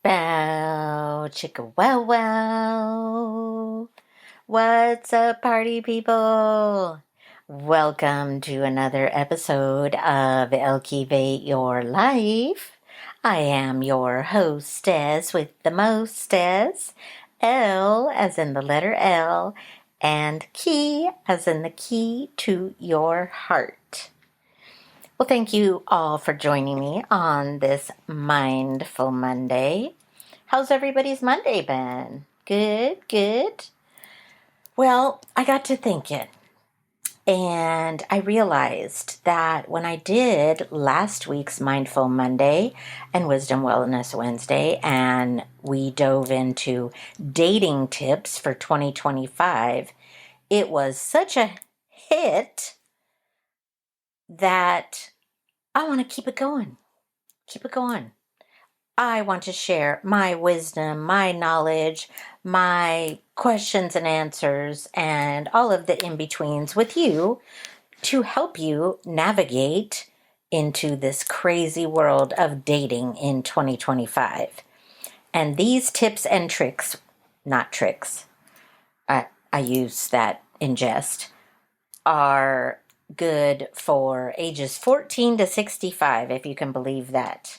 Bow, chicka wow wow. What's up, party people? Welcome to another episode of Elevate Your Life. I am your hostess with the mostess, L as in the letter L, and key as in the key to your heart. Well, thank you all for joining me on this Mindful Monday. How's everybody's Monday been? Good, good. Well, I got to thinking, and I realized that when I did last week's Mindful Monday and Wisdom Wellness Wednesday, and we dove into dating tips for 2025, it was such a hit that I want to keep it going. Keep it going. I want to share my wisdom, my knowledge, my questions and answers, and all of the in-betweens with you to help you navigate into this crazy world of dating in 2025. And these tips and tricks, not tricks, I use that in jest, are good for ages 14 to 65, if you can believe that.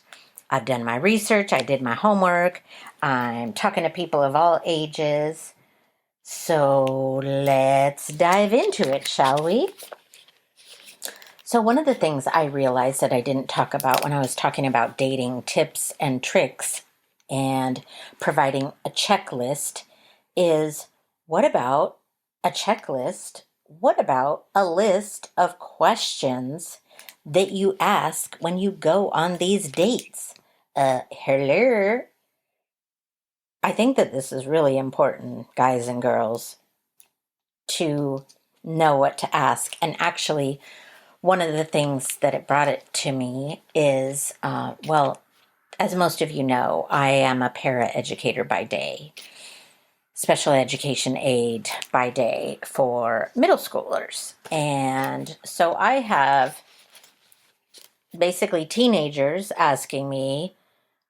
I've done my research, I did my homework, I'm talking to people of all ages. So let's dive into it, shall we? So one of the things I realized that I didn't talk about when I was talking about dating tips and tricks and providing a checklist is, what about a checklist? What about a list of questions that you ask when you go on these dates? Hello. I think that this is really important, guys and girls, to know what to ask. And actually, one of the things that it brought it to me is, as most of you know, I am a paraeducator by day, special education aide by day for middle schoolers. And so I have basically teenagers asking me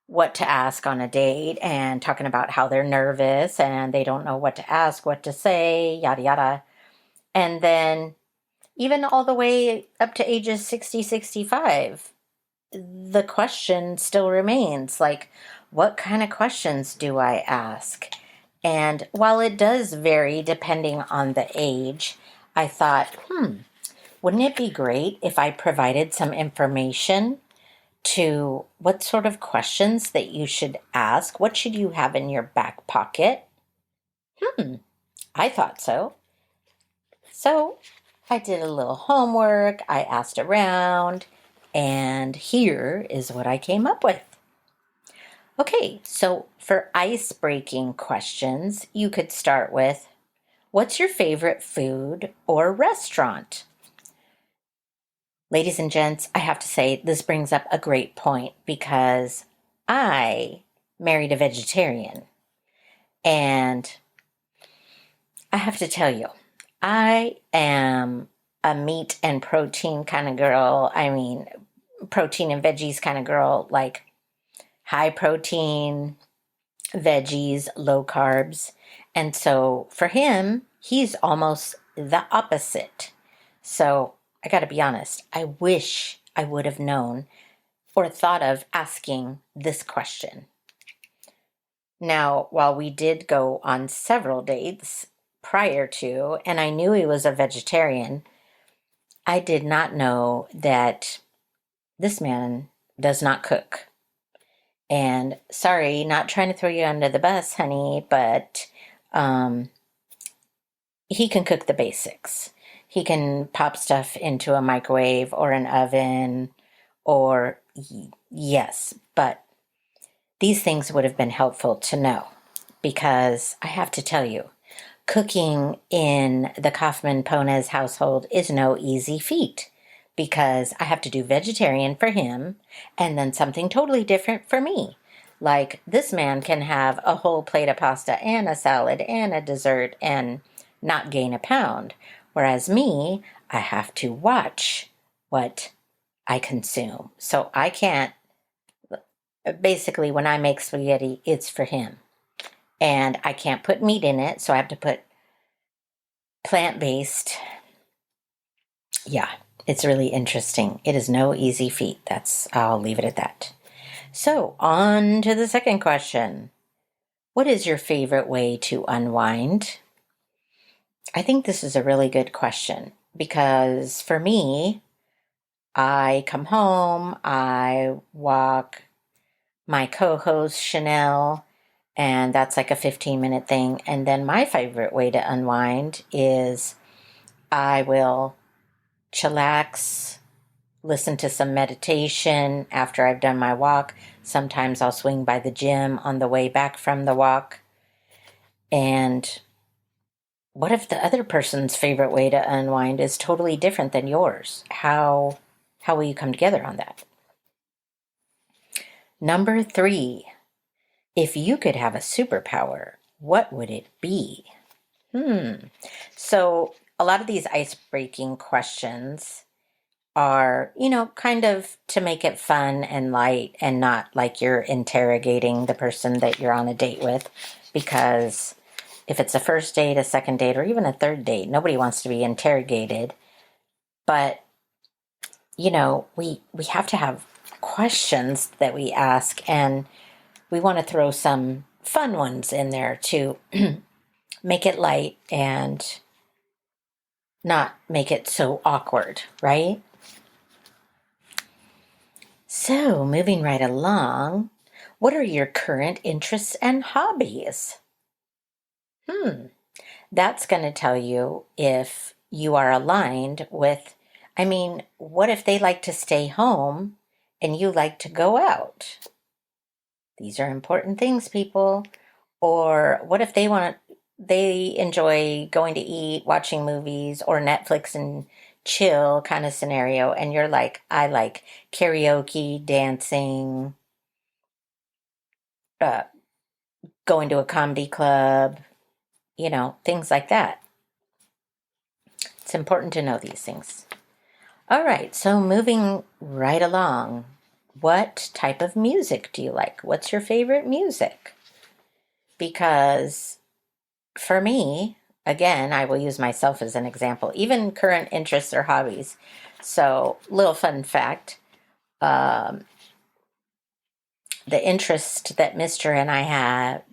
what to ask on a date and talking about how they're nervous and they don't know what to ask, what to say, yada, yada. And then even all the way up to ages 60, 65, the question still remains, like, what kind of questions do I ask? And while it does vary depending on the age, I thought, wouldn't it be great if I provided some information to what sort of questions that you should ask? What should you have in your back pocket? I thought so. So I did a little homework, I asked around, and here is what I came up with. Okay, so for ice-breaking questions, you could start with, what's your favorite food or restaurant? Ladies and gents, I have to say this brings up a great point because I married a vegetarian. And I have to tell you, I am a meat and protein kind of girl. I mean, protein and veggies kind of girl, like high protein, veggies, low carbs. And so for him, he's almost the opposite. So I got to be honest, I wish I would have known or thought of asking this question. Now, while we did go on several dates prior to, and I knew he was a vegetarian, I did not know that this man does not cook. And sorry, not trying to throw you under the bus, honey, but he can cook the basics. He can pop stuff into a microwave or an oven, or yes, but these things would have been helpful to know because I have to tell you, cooking in the Kaufman-Ponez household is no easy feat because I have to do vegetarian for him and then something totally different for me. Like this man can have a whole plate of pasta and a salad and a dessert and not gain a pound. Whereas me, I have to watch what I consume. So I can't basically, when I make spaghetti, it's for him. And I can't put meat in it, so I have to put plant-based. Yeah, it's really interesting. It is no easy feat. I'll leave it at that. So, on to the second question. What is your favorite way to unwind? I think this is a really good question because for me, I come home, I walk my co-host Chanel, and that's like a 15-minute thing. And then my favorite way to unwind is I will chillax, listen to some meditation after I've done my walk. Sometimes I'll swing by the gym on the way back from the walk. And what if the other person's favorite way to unwind is totally different than yours? How will you come together on that? Number 3, if you could have a superpower, what would it be? So a lot of these ice-breaking questions are, kind of to make it fun and light and not like you're interrogating the person that you're on a date with, because if it's a first date, a second date, or even a third date, nobody wants to be interrogated. But, we have to have questions that we ask, and we want to throw some fun ones in there to make it light and not make it so awkward, right? So, moving right along, what are your current interests and hobbies? That's going to tell you if you are aligned with, what if they like to stay home and you like to go out? These are important things, people. Or what if they enjoy going to eat, watching movies, or Netflix and chill kind of scenario, and you're like, I like karaoke, dancing, uh, going to a comedy club, things like that. It's important to know these things. All right, so moving right along, what type of music do you like? What's your favorite music? Because for me, again, I will use myself as an example, even current interests or hobbies. So, little fun fact, um, the interest that Mr. and I had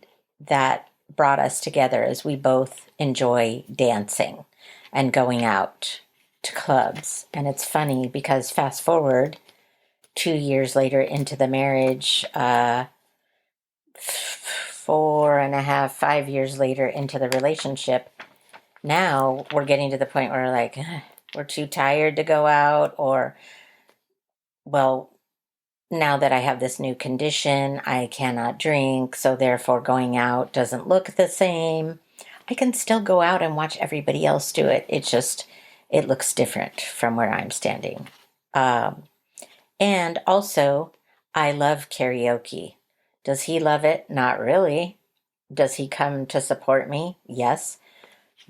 that brought us together is we both enjoy dancing and going out to clubs. And it's funny because fast forward 2 years later into the marriage, 4.5, 5 years later into the relationship, now we're getting to the point where like, we're too tired to go out, or, well, now that I have this new condition, I cannot drink, so therefore going out doesn't look the same. I can still go out and watch everybody else do it. It looks different from where I'm standing. And also, I love karaoke. Does he love it? Not really. Does he come to support me? Yes.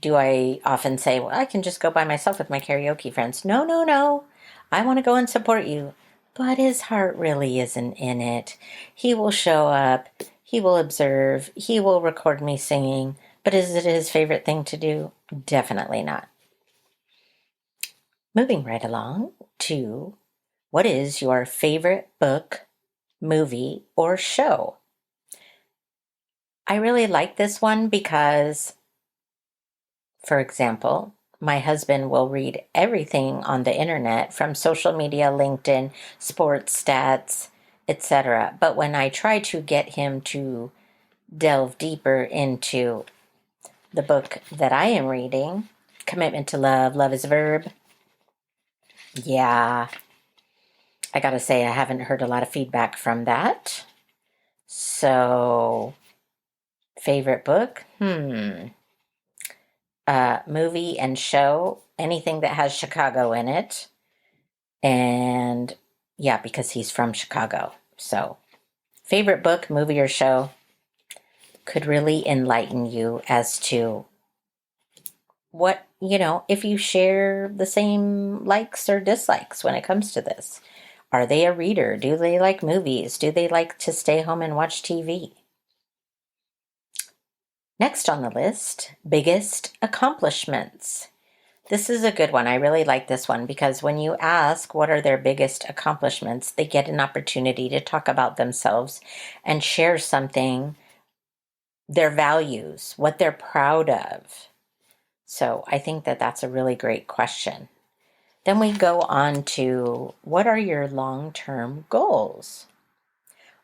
Do I often say, well, I can just go by myself with my karaoke friends? No, no, no. I want to go and support you. But his heart really isn't in it. He will show up. He will observe. He will record me singing. But is it his favorite thing to do? Definitely not. Moving right along to, what is your favorite book, movie, or show? I really like this one because, for example, my husband will read everything on the internet from social media, LinkedIn, sports stats, etc. But when I try to get him to delve deeper into the book that I am reading, Commitment to Love, Love is a Verb, yeah, I gotta say I haven't heard a lot of feedback from that. So, favorite book? Movie and show, anything that has Chicago in it. And yeah, because he's from Chicago. So, favorite book, movie, or show could really enlighten you as to what, if you share the same likes or dislikes when it comes to this. Are they a reader? Do they like movies? Do they like to stay home and watch TV? Next on the list, biggest accomplishments. This is a good one. I really like this one because when you ask what are their biggest accomplishments, they get an opportunity to talk about themselves and share something, their values, what they're proud of. So I think that that's a really great question. Then we go on to what are your long-term goals?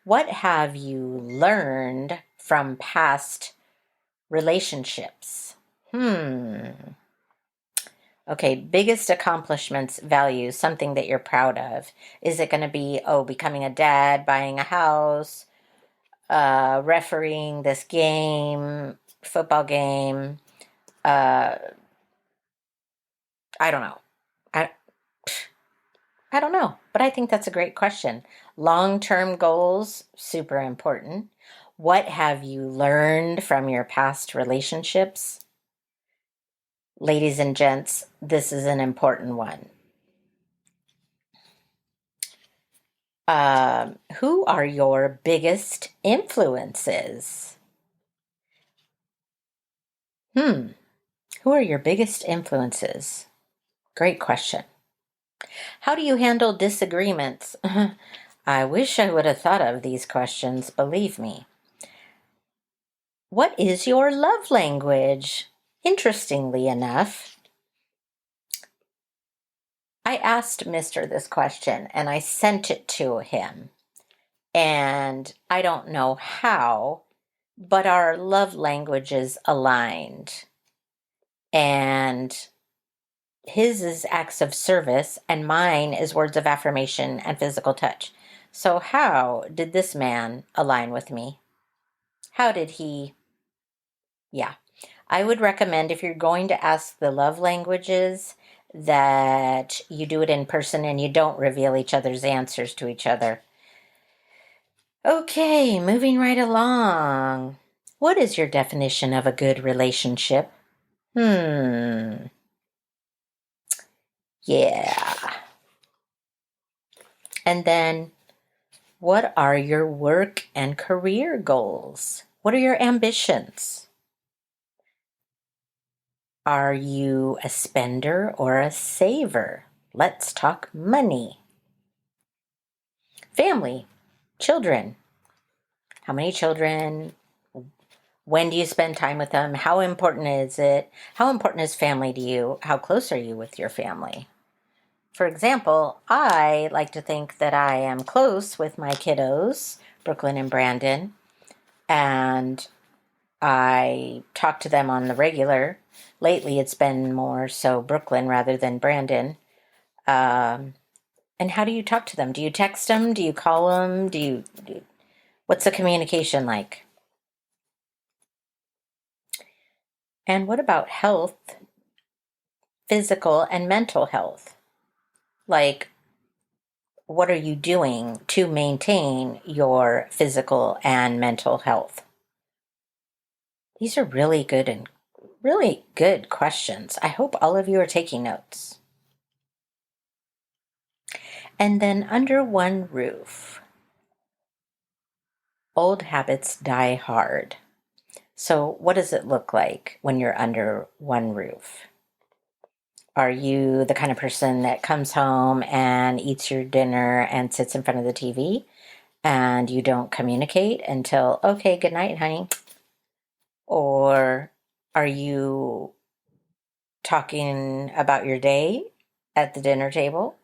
What have you learned from past relationships? Okay, biggest accomplishments, values, something that you're proud of. Is it going to be, becoming a dad, buying a house, refereeing this game, football game? I don't know. I, I don't know, but I think that's a great question. Long-term goals, super important. What have you learned from your past relationships? Ladies and gents, this is an important one. Who are your biggest influences? Who are your biggest influences? Great question. How do you handle disagreements? I wish I would have thought of these questions, believe me. What is your love language? Interestingly enough, I asked Mr. this question and I sent it to him. And I don't know how, but our love languages aligned. And his is acts of service and mine is words of affirmation and physical touch. So how did this man align with me? How did he? Yeah. I would recommend if you're going to ask the love languages that you do it in person and you don't reveal each other's answers to each other. Okay, moving right along. What is your definition of a good relationship? Yeah. And then, what are your work and career goals? What are your ambitions? Are you a spender or a saver? Let's talk money. Family, children. How many children? When do you spend time with them? How important is it? How important is family to you? How close are you with your family? For example, I like to think that I am close with my kiddos, Brooklyn and Brandon, and I talk to them on the regular. Lately, it's been more so Brooklyn rather than Brandon. And how do you talk to them? Do you text them? Do you call them? What's the communication like? And what about health, physical and mental health? Like, what are you doing to maintain your physical and mental health? These are really good questions. I hope all of you are taking notes. And then under one roof, old habits die hard. So what does it look like when you're under one roof? Are you the kind of person that comes home and eats your dinner and sits in front of the TV and you don't communicate until, okay, good night, honey? Or are you talking about your day at the dinner table?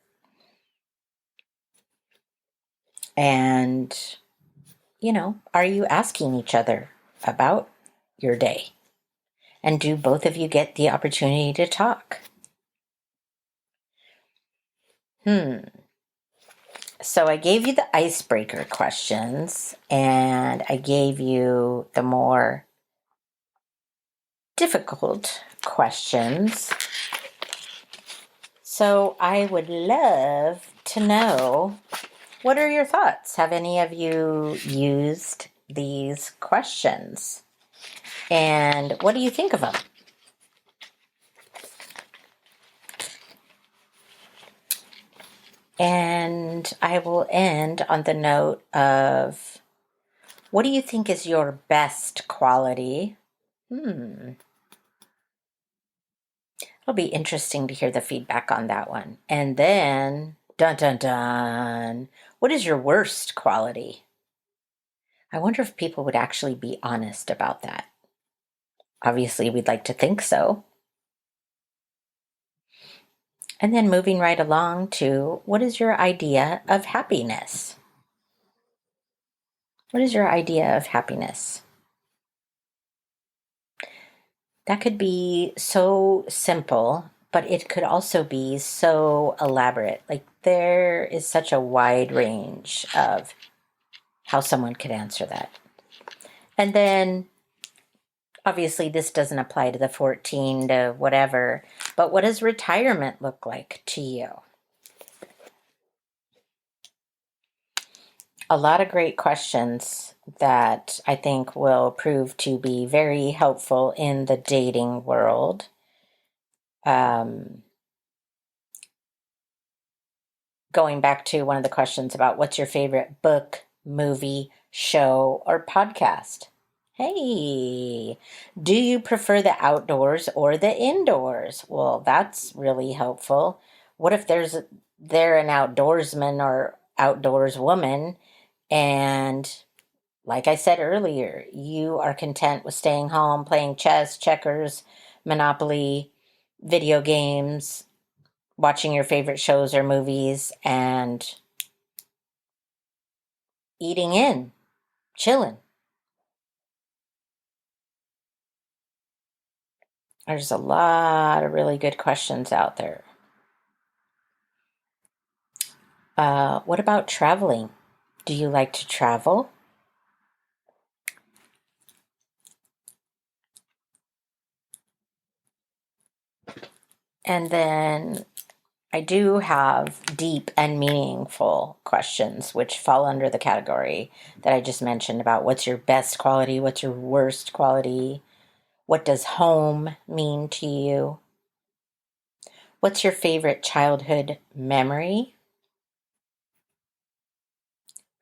And, are you asking each other about your day? And do both of you get the opportunity to talk? So I gave you the icebreaker questions and I gave you the more difficult questions. So I would love to know, what are your thoughts? Have any of you used these questions? And what do you think of them? And I will end on the note of, what do you think is your best quality? It'll be interesting to hear the feedback on that one. And then, dun dun dun, what is your worst quality? I wonder if people would actually be honest about that. Obviously, we'd like to think so. And then moving right along to, what is your idea of happiness? What is your idea of happiness? That could be so simple, but it could also be so elaborate. Like, there is such a wide range of how someone could answer that. And then, obviously, this doesn't apply to the 14 to whatever, but what does retirement look like to you? A lot of great questions that I think will prove to be very helpful in the dating world. Going back to one of the questions about what's your favorite book, movie, show, or podcast? Hey, do you prefer the outdoors or the indoors? Well, that's really helpful. What if they're an outdoorsman or outdoors woman, and like I said earlier, you are content with staying home, playing chess, checkers, Monopoly, video games, watching your favorite shows or movies, and eating in, chilling. There's a lot of really good questions out there. What about traveling? Do you like to travel? And then I do have deep and meaningful questions, which fall under the category that I just mentioned about what's your best quality, what's your worst quality, what does home mean to you, what's your favorite childhood memory,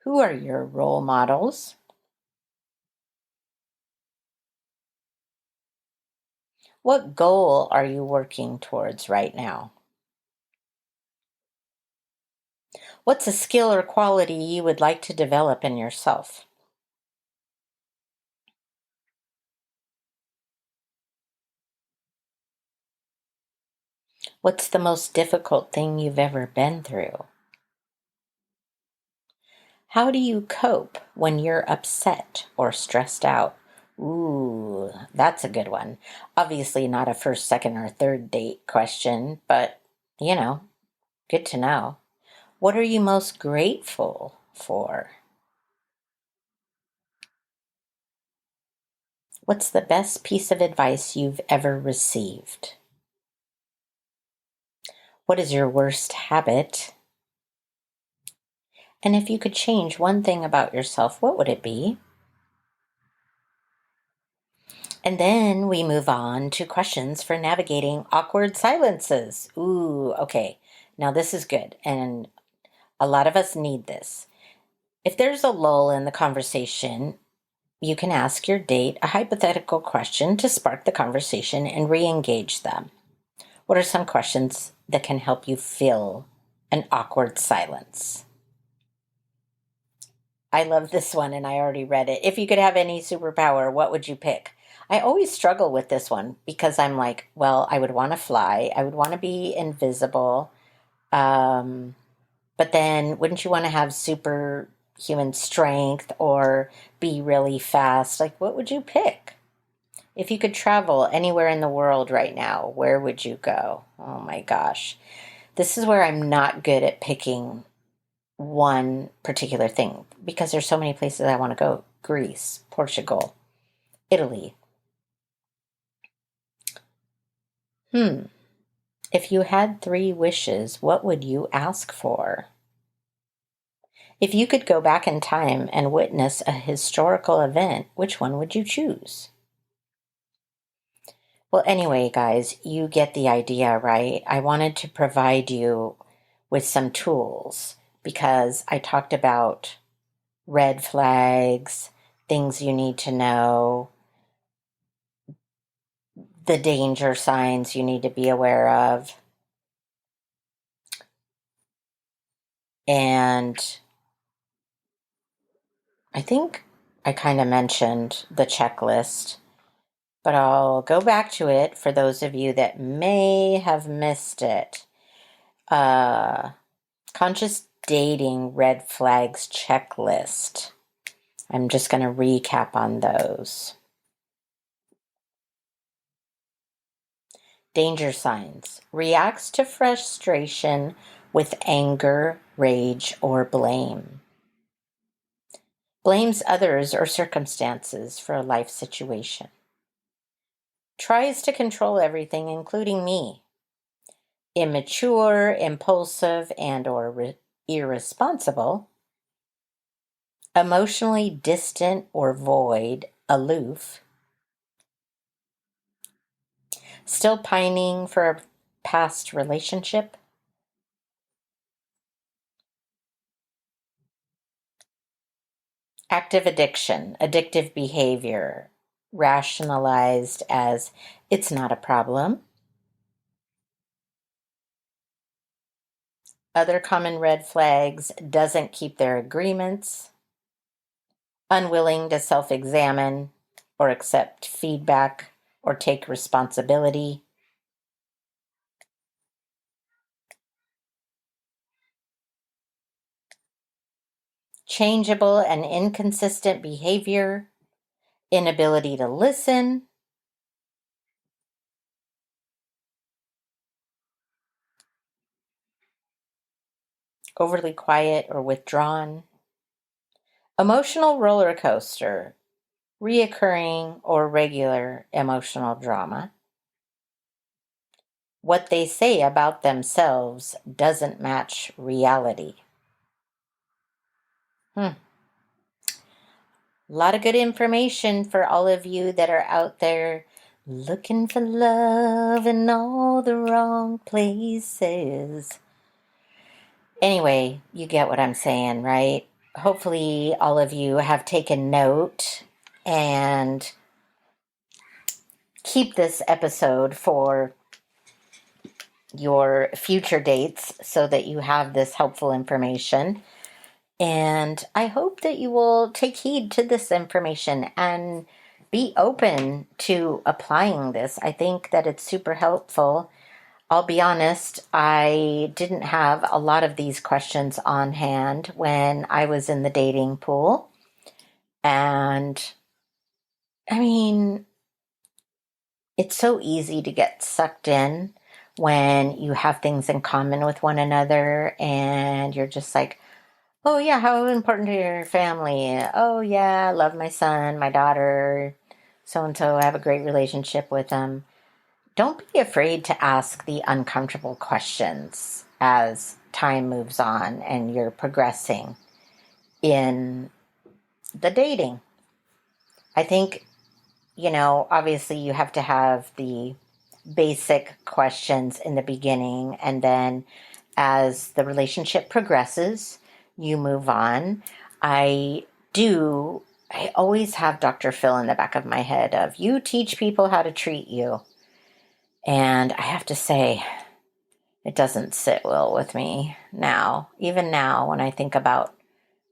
who are your role models, what goal are you working towards right now, what's a skill or quality you would like to develop in yourself. What's the most difficult thing you've ever been through? How do you cope when you're upset or stressed out? Ooh, that's a good one. Obviously, not a first, second, or third date question, but you know, good to know. What are you most grateful for? What's the best piece of advice you've ever received? What is your worst habit? And if you could change one thing about yourself, what would it be? And then we move on to questions for navigating awkward silences. Ooh, okay. Now this is good. And a lot of us need this. If there's a lull in the conversation, you can ask your date a hypothetical question to spark the conversation and re engage them. What are some questions that can help you fill an awkward silence? I love this one and I already read it. If you could have any superpower, what would you pick? I always struggle with this one because I'm like, well, I would want to fly. I would want to be invisible. Um, but then wouldn't you want to have superhuman strength or be really fast? Like, what would you pick? If you could travel anywhere in the world right now, where would you go? Oh my gosh. This is where I'm not good at picking one particular thing because there's so many places I want to go. Greece, Portugal, Italy. If you had three wishes, what would you ask for? If you could go back in time and witness a historical event, which one would you choose? Well, anyway, guys, you get the idea, right? I wanted to provide you with some tools because I talked about red flags, things you need to know, the danger signs you need to be aware of. And I think I kind of mentioned the checklist, but I'll go back to it for those of you that may have missed it. Conscious dating red flags checklist. I'm just going to recap on those. Danger signs. Reacts to frustration with anger, rage, or blame. Blames others or circumstances for a life situation. Tries to control everything, including me. Immature, impulsive, and or irresponsible. Emotionally distant or void, aloof. Still pining for a past relationship. Active addiction, addictive behavior, rationalized as it's not a problem. Other common red flags, doesn't keep their agreements, unwilling to self-examine or accept feedback or take responsibility. Changeable and inconsistent behavior, inability to listen, overly quiet or withdrawn. Emotional roller coaster, reoccurring or regular emotional drama. What they say about themselves doesn't match reality. A lot of good information for all of you that are out there looking for love in all the wrong places. Anyway, you get what I'm saying, right? Hopefully all of you have taken note and keep this episode for your future dates so that you have this helpful information. And I hope that you will take heed to this information and be open to applying this. I think that it's super helpful. I'll be honest, I didn't have a lot of these questions on hand when I was in the dating pool. And I mean, it's so easy to get sucked in when you have things in common with one another and you're just like, oh yeah, how important to your family? Oh yeah, I love my son, my daughter, so-and-so, I have a great relationship with them. Don't be afraid to ask the uncomfortable questions as time moves on and you're progressing in the dating. I think, obviously you have to have the basic questions in the beginning, and then as the relationship progresses, you move on. I always have Dr. Phil in the back of my head of you teach people how to treat you. And I have to say, it doesn't sit well with me now. Even now, when I think about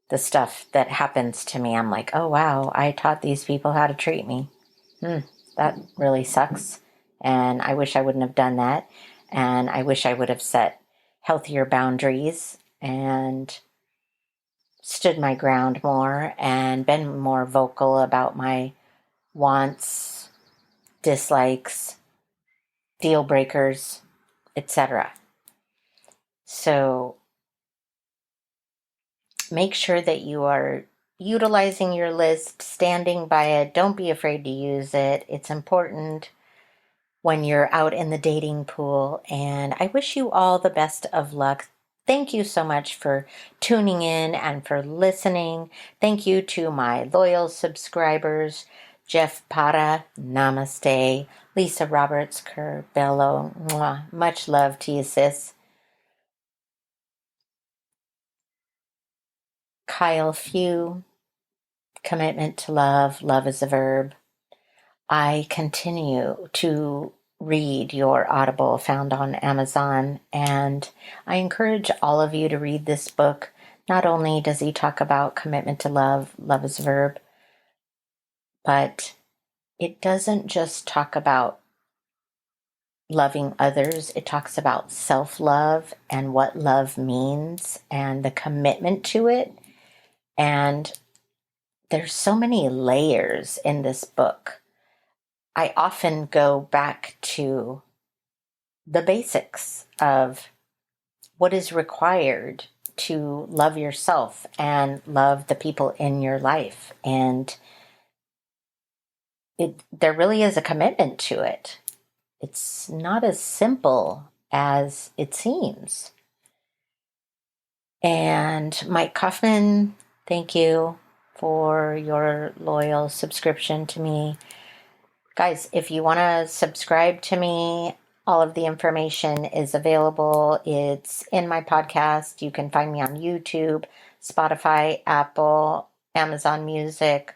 the stuff that happens to me, I'm like, oh wow, I taught these people how to treat me. That really sucks. And I wish I wouldn't have done that. And I wish I would have set healthier boundaries and stood my ground more and been more vocal about my wants, dislikes, deal breakers, etc. So make sure that you are utilizing your list, standing by it. Don't be afraid to use it. It's important when you're out in the dating pool. And I wish you all the best of luck. Thank you so much for tuning in and for listening. Thank you to my loyal subscribers, Jeff Para, namaste. Lisa Roberts, Curbello, mwah. Much love to you, sis. Kyle Few, Commitment to Love, Love is a Verb. I continue to read your Audible found on Amazon, and I encourage all of you to read this book. Not only does he talk about commitment to love, love is a verb, but it doesn't just talk about loving others. It talks about self-love and what love means and the commitment to it. And there's so many layers in this book. I often go back to the basics of what is required to love yourself and love the people in your life. And there really is a commitment to it. It's not as simple as it seems. And Mike Kaufman, thank you for your loyal subscription to me. Guys, if you want to subscribe to me, all of the information is available. It's in my podcast. You can find me on YouTube, Spotify, Apple, Amazon Music,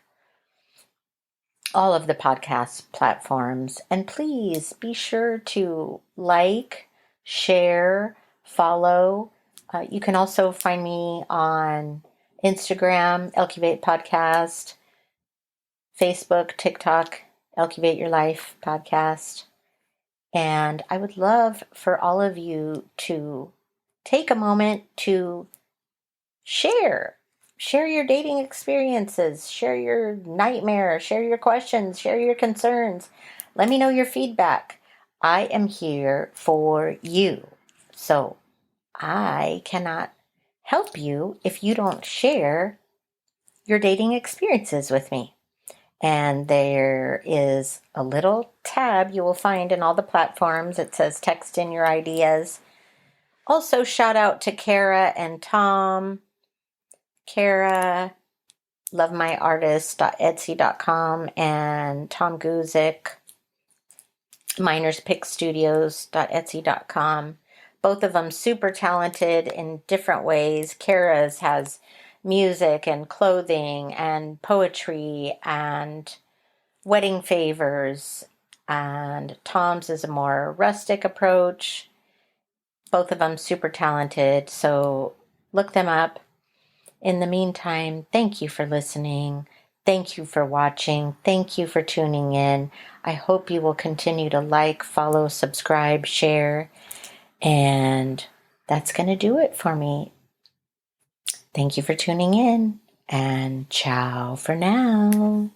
all of the podcast platforms. And please be sure to like, share, follow. You can also find me on Instagram, Elcuvate Podcast, Facebook, TikTok, Elcuvate Your Life Podcast. And I would love for all of you to take a moment to share your dating experiences, share your nightmares, share your questions, share your concerns. Let me know your feedback. I am here for you. So I cannot help you if you don't share your dating experiences with me. And there is a little tab you will find in all the platforms. It says text in your ideas. Also, shout out to Kara and Tom. Kara, lovemyartist.etsy.com, and Tom Guzik, minerspickstudios.etsy.com. Both of them super talented in different ways. Kara's has music and clothing and poetry and wedding favors, and Tom's is a more rustic approach. Both of them super talented, so look them up. In the meantime, thank you for listening. Thank you for watching. Thank you for tuning in. I hope you will continue to like, follow, subscribe, share, and that's going to do it for me. Thank you for tuning in, and ciao for now.